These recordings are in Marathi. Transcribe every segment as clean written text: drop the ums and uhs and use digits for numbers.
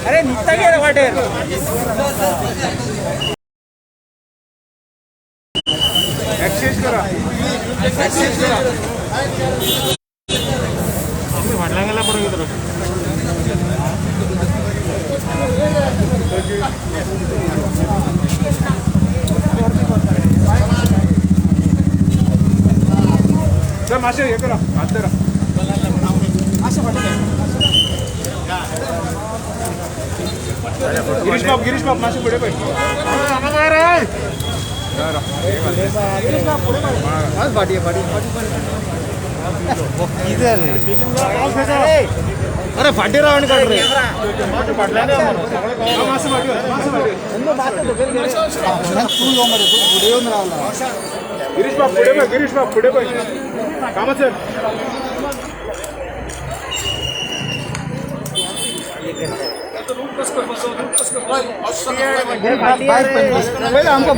अरे निघता गेलं वाटेल एक्सचेंज करा वाटला गेला बरोबर मासे हे करा हात धरा गिरीश बाप मासे पुढे पाहिजे अरे फाटे रावण काढ रे गिरीश बाप पुढे पाहिजे काम सर हमको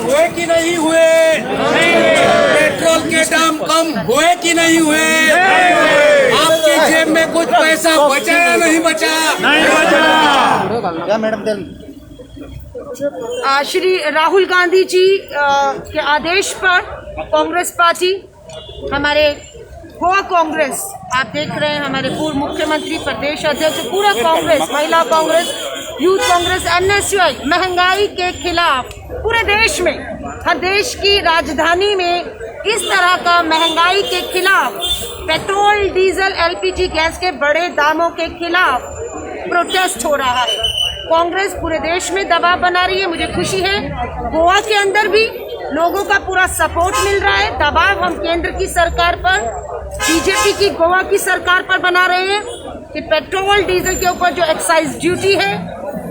हुए कि नहीं हुए? पेट्रोल के दाम कम हुए कि नहीं हुए? आपकी जेब में कुछ पैसा बचा या नहीं बचा? क्या मैडम श्री राहुल गांधी जी के आदेश पर कांग्रेस पार्टी, हमारे गोवा कांग्रेस, आप देख रहे हैं हमारे पूर्व मुख्यमंत्री, प्रदेश अध्यक्ष, पूरा कांग्रेस, महिला कांग्रेस, यूथ कांग्रेस, एनएसयूआई महंगाई के खिलाफ पूरे देश में, हर देश की राजधानी में इस तरह का महंगाई के खिलाफ, पेट्रोल, डीजल, एलपीजी गैस के बड़े दामों के खिलाफ प्रोटेस्ट हो रहा है। कांग्रेस पूरे देश में दबाव बना रही है। मुझे खुशी है गोवा के अंदर भी लोगों का पूरा सपोर्ट मिल रहा है। दबाव हम केंद्र की सरकार पर, बीजेपी की गोवा की सरकार पर बना रहे हैं कि पेट्रोल डीजल के ऊपर जो एक्साइज ड्यूटी है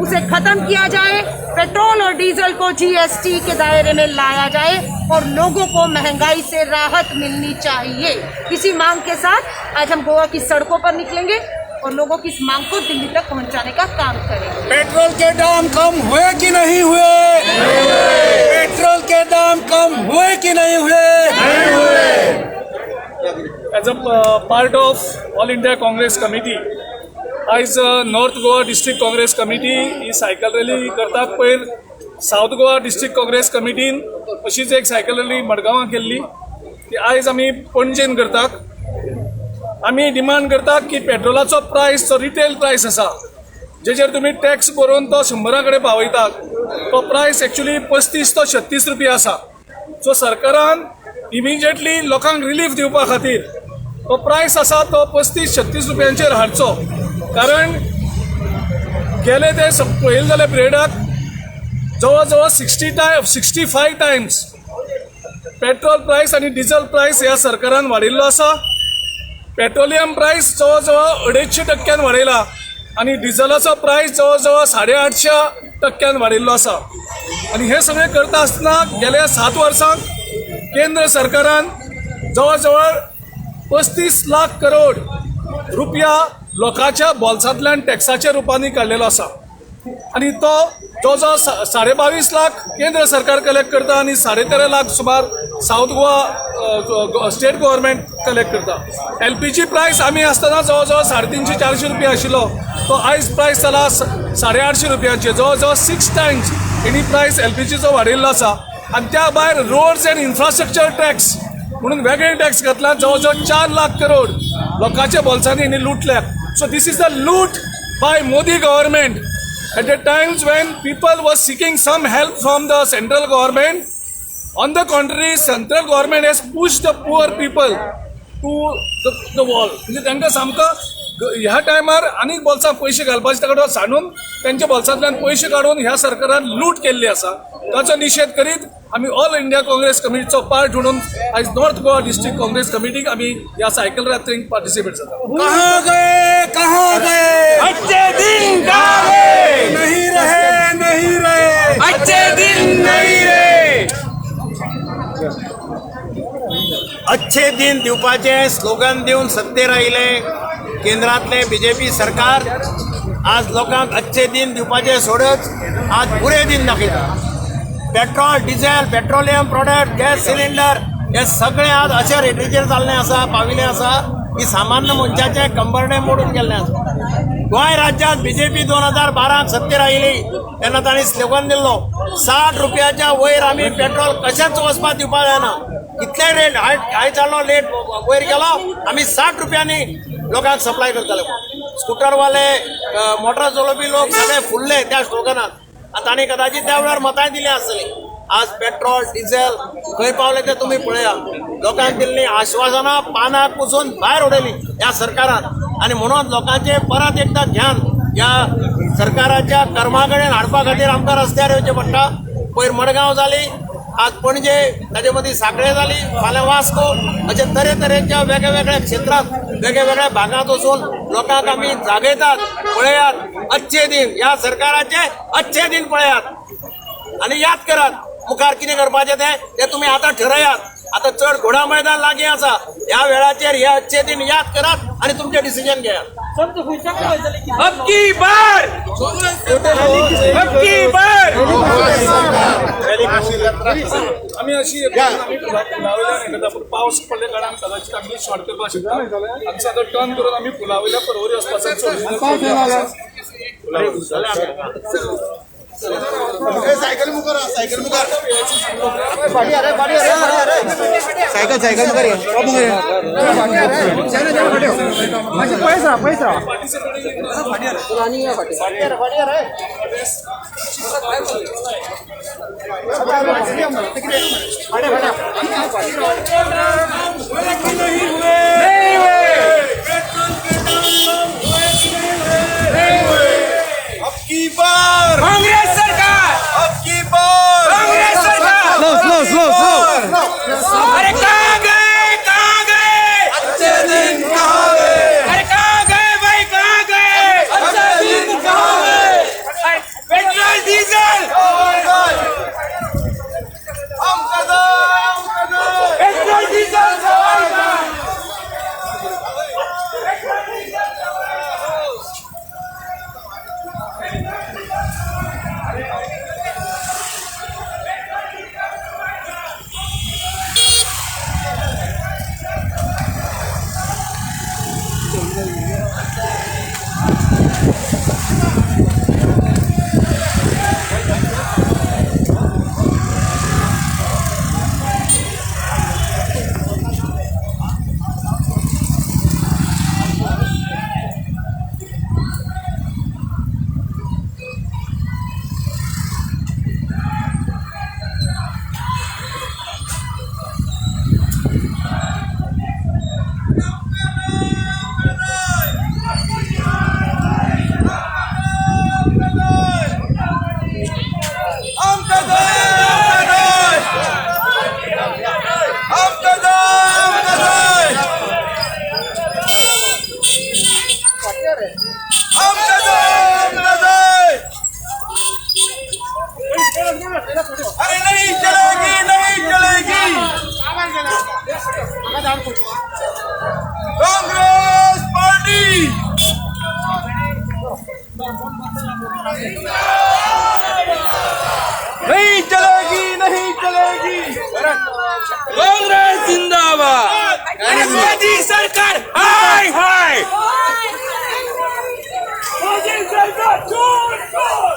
उसे खत्म किया जाए, पेट्रोल और डीजल को जीएसटी के दायरे में लाया जाए और लोगों को महंगाई से राहत मिलनी चाहिए। इसी मांग के साथ आज हम गोवा की सड़कों पर निकलेंगे और लोगों की इस मांग को दिल्ली तक पहुंचाने का काम करेंगे। पेट्रोल के दाम कम हुए कि नहीं हुए? पेट्रोल के दाम कम हुए कि नहीं हुए? As a part of All India Congress Committee, आज north Goa district Congress committee ही सायकल रॅली करता पयर साउथ गोवा डिस्ट्रिक्ट काँग्रेस कमिटीन अशीच एक सायकल रॅली मडगांवां केल्ली ती आयज आमी पणजेन करतात। आमी डिमांड करतात की पेट्रोलाचो प्रायस जो रिटेल प्रायस आसा जेचेर तुमी टॅक्स भरून तो 100 कडेन पावयतात तो प्रायस एक्चुअली 35 to 36 रुपया आसा। सो सरकारान इमिजिएटली लोकांक रिलीफ दिवपा खातीर तो प्रायस आसा तो 35-36 रुपयांचेर हाडचो, कारण गेले ते पळयलें जाल्यार पिरियडाक जवळ जवळ 65 टायम्स पेट्रोल प्रायस आनी डिझल प्रायस ह्या सरकारान वाडयल्लो आसा। पेट्रोलियम प्रायस जवळ जवळ 250% वाडयला आनी डिझलाचो प्रायस जवळ जवळ 850% वाडयल्लो आसा। आनी हे सगळें करता आसतना गेल्या 7 वर्सांक केंद्र सरकारान जवळ जवळ 35 लाख करोड रुपया लोकांच्या बोल्सांतल्यान टॅक्साच्या रुपांनी काडलेलो आसा आनी तो जो 22.5 लाख केंद्र सरकार कलेक्ट करता आनी 13.5 लाख सुमार south Goa state government collect करता। एलपीजी प्रायस आमी आसतना जवळ जवळ 350-400 रुपया आशिल्लो तो आयज प्रायस जाला 850 रुपयांचे, जवळ जवळ 6 टायम्स एनी प्रायस एलपीजीचो वाडयल्लो आसा। आनी त्या भायर रोड्स एंड इन्फ्रास्ट्रक्चर टॅक्स म्हणून वेगळे टॅक्स घातला, जवळ जवळ 4 लाख करोड लोकांच्या बोल्सांनी हेणी लुटल्यात। So this is the loot by Modi government at the times when people were seeking some help from the central government. On the contrary, central government has pushed the poor people to the wall. म्हणजे तांकां सामको ह्या टायमार आनीक बोल्सांत पयशे घालपाचे ताका सांडून त्यांच्या बोल्सांतल्यान पयशे काडून ह्या सरकारान लूट केल्ली आसा। ताचो निशेध करीत आमी ऑल इंडिया काँग्रेस कमिटीचो पार्ट म्हणून आज नॉर्थ गोवा डिस्ट्रिक्ट काँग्रेस कमिटीक आमी ह्या सायकल यात्रेक पार्टिसिपेट जाता। कहाँ गए अच्छे दिन गए, नहीं रहे अच्छे दिन नहीं रहे। अच्छे दिन दिवपाचे स्लोगन दिवन सत्तेर आयले केंद्रातले बीजेपी सरकार। आज लोकांक अच्छे दिन दिवपाचे सोडत आज बुरे दिन दाखयता। Petrol diesel petroleum product gas cylinder हे सगळे आज अशा रेटीचेर जाल्ले आसा पाविल्ले आसा की सामान्य मनशाचे कंबरडे मोडून गेल्ले आसा. गोंय राज्यांत बीजेपी 2012 सत्तेर आयिल्ली तेन्ना तांणी स्लोगन दिल्लो 60 रुपयाच्या वयर आमी पेट्रोल कशेंच वचपाक दिवपाक जायना. कितले रेट हाय जाल्लो लेट वयर गेलो आमी 60 रुपयांनी लोकांक सप्लाय करतले. स्कूटरवाले मोटर चलोवपी लोक सगळे फुडले त्या स्लोगनात आनी तांणी कदाचित त्या वेळार मतांय दिली आसतली. आज पेट्रोल डिझेल खंय पावले ते तुमी पळया. लोकांक दिल्लीं आश्वासनां पानाक पुसून भायर उडयली ह्या सरकारान आनी म्हणून लोकांचे परत एकदा ध्यान ह्या सरकाराच्या कर्मा कडेन हाडपा खातीर आमकां रस्त्यार येवचें पडटा. पयर मडगांव जाली, आज पणजे, ताजे मदीं सांखळे जाली, फाल्यां वास्को अशे तरेतरेच्या वेगळ्या क्षेत्रांत वेगळ्या भागांत वचून लोकांक आमी जागयतात. पळयात अच्छे दिन ह्या सरकाराचे अच्छे दिन पळयात आनी याद करात. मुखार कितें करपाचें तें तुमी आतां ठरयात. आतां चड घोडा मैदान लागीं आसा. ह्या वेळाचेर हे अच्छे दिन याद करात आनी तुमचें डिसिजन घेयात. अब की बार आम्ही अशी पुलावयल्यान पूण पावस पडले कारणान कदाचित आमी शॉर्ट करपाक शकता. आमचो आतां टर्न करून आमी पुलावयल्या परवरी वचपाचो सायकल मुखार सायकल मुखार सायकल मुखार पैसा कांग्रेस सरकार स्लो अरे कहाँ गए अच्छे दिन कहाँ गए? अरे कहाँ गए भाई कहाँ गए अच्छे दिन कहाँ गए? पेट्रोल डीजल हम कदम पेट्रोल डीजल अरे नहीं चलेगी कांग्रेस पार्टी नहीं चलेगी कांग्रेस जिंदाबाद अरे मोदी सरकार हाय हाय मोदी सरकार चोर पेट्रोल